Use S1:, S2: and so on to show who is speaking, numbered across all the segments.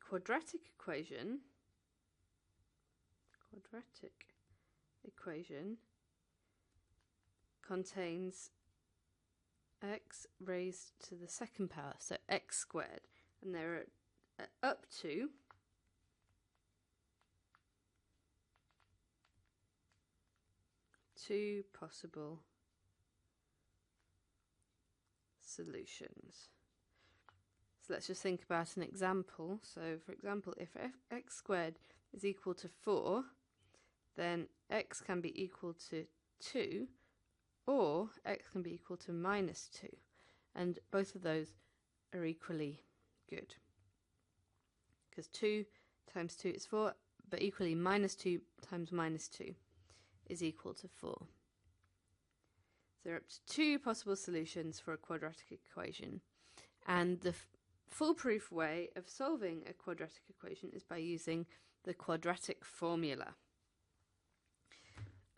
S1: quadratic equation contains x raised to the second power, so x squared, and there are up to two possible solutions. So let's just think about an example. So for example, if x squared is equal to 4, then x can be equal to 2, or x can be equal to minus 2. And both of those are equally good, because 2 times 2 is 4, but equally minus 2 times minus 2 is equal to 4. So there are up to two possible solutions for a quadratic equation, and the foolproof way of solving a quadratic equation is by using the quadratic formula.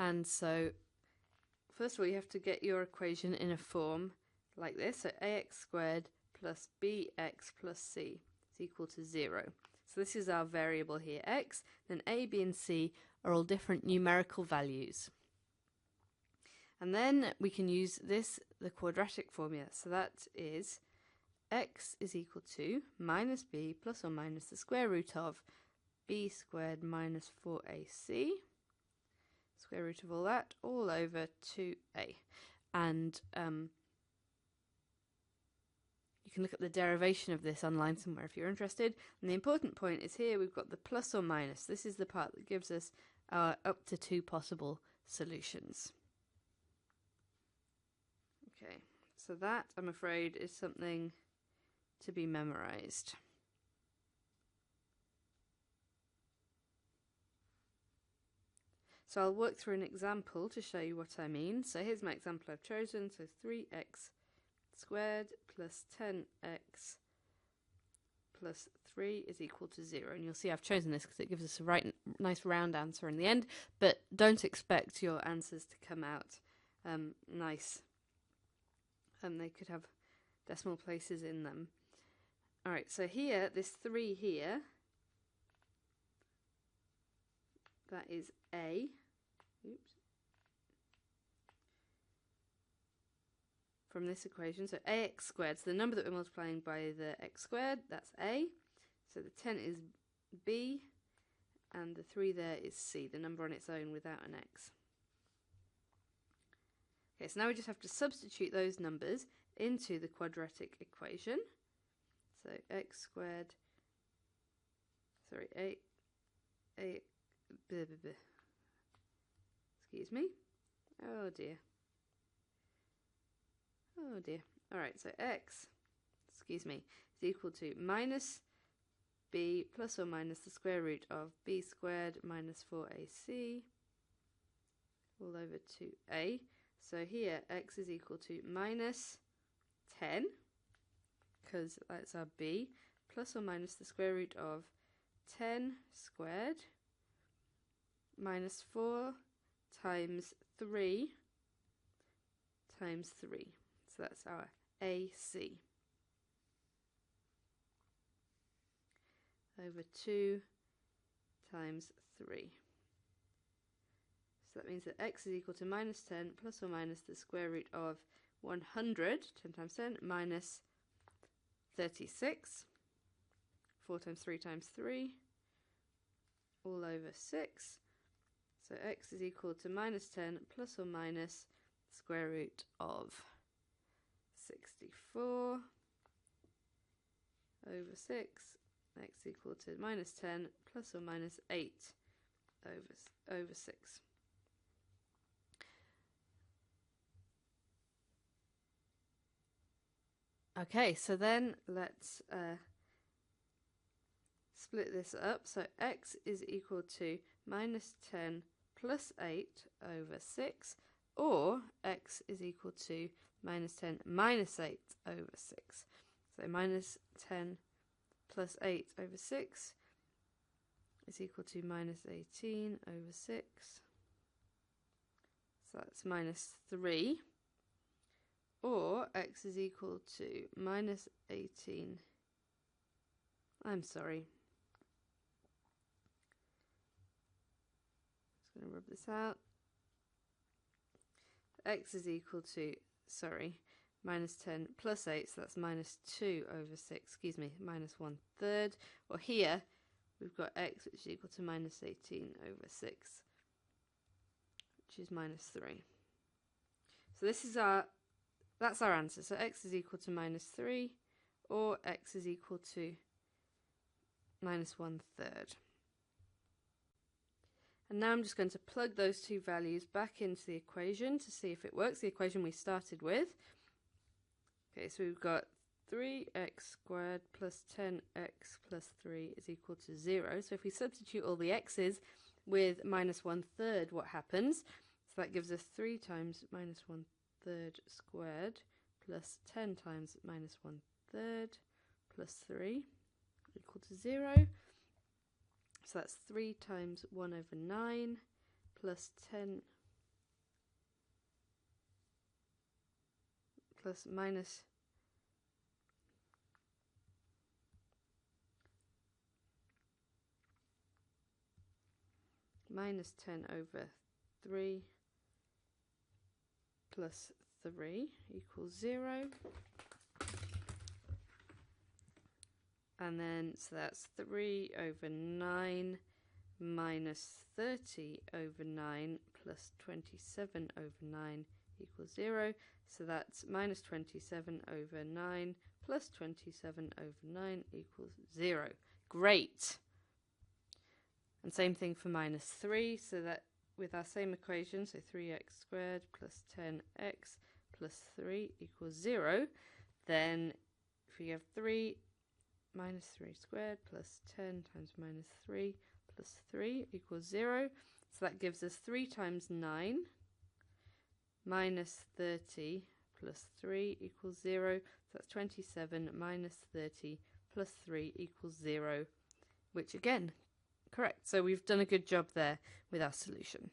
S1: And so first of all, you have to get your equation in a form like this. So ax squared plus bx plus c is equal to 0. So this is our variable here, x. Then a, b, and c are all different numerical values. And then we can use the quadratic formula. So that is x is equal to minus b plus or minus the square root of b squared minus 4ac, square root of all that, all over 2a. And you can look at the derivation of this online somewhere if you're interested. And the important point is here we've got the plus or minus. This is the part that gives us our up to two possible solutions. Okay, so that, I'm afraid, is something to be memorized. So I'll work through an example to show you what I mean. So here's my example I've chosen. So 3x squared plus 10x plus 3 is equal to 0. And you'll see I've chosen this because it gives us a nice round answer in the end, but don't expect your answers to come out nice. They could have decimal places in them. Alright, so here, this 3 here, that is a, from this equation, so ax squared, so the number that we're multiplying by the x squared, that's a, so the 10 is b, and the 3 there is c, the number on its own without an x. Okay, so now we just have to substitute those numbers into the quadratic equation. So x squared, sorry, excuse me, oh dear. Alright, so x, excuse me, is equal to minus b plus or minus the square root of b squared minus 4ac all over 2a. So here x is equal to minus 10, because that's our b, plus or minus the square root of 10 squared minus 4 times 3 times 3. So that's our AC over 2 times 3. So that means that x is equal to minus 10 plus or minus the square root of 100, 10 times 10, minus 36, 4 times 3 times 3, all over 6. So x is equal to minus 10 plus or minus the square root of 64 over 6, x equal to minus 10 plus or minus 8 over 6. Okay, so then let's split this up. So x is equal to minus 10 plus 8 over 6, or x is equal to minus 10 minus 8 over 6. So minus 10 plus 8 over 6 is equal to minus 18 over 6. So that's minus 3. Or x is equal to minus 18. I'm sorry, going to rub this out. X is equal to, minus 10 plus 8, so that's minus 2 over 6, excuse me, minus 1/3. Or here, we've got x, which is equal to minus 18 over 6, which is minus 3. So that's our answer. So x is equal to minus 3, or x is equal to minus 1/3. And now I'm just going to plug those two values back into the equation to see if it works, the equation we started with. Okay, so we've got 3x squared plus 10x plus 3 is equal to 0. So if we substitute all the x's with minus 1/3, what happens? So that gives us 3 times minus 1/3 squared plus 10 times minus 1/3 plus 3 equal to 0. So that's 3 times 1 over 9 plus 10 plus minus minus 10 over 3 plus 3 equals 0. And then, so that's 3 over 9 minus 30 over 9 plus 27 over 9 equals 0. So that's minus 27 over 9 plus 27 over 9 equals 0. Great! And same thing for minus 3, so that with our same equation, so 3x squared plus 10x plus 3 equals 0, then if we have 3 minus 3 squared plus 10 times minus 3 plus 3 equals 0. So that gives us 3 times 9 minus 30 plus 3 equals 0. So that's 27 minus 30 plus 3 equals 0, which again, correct. So we've done a good job there with our solution.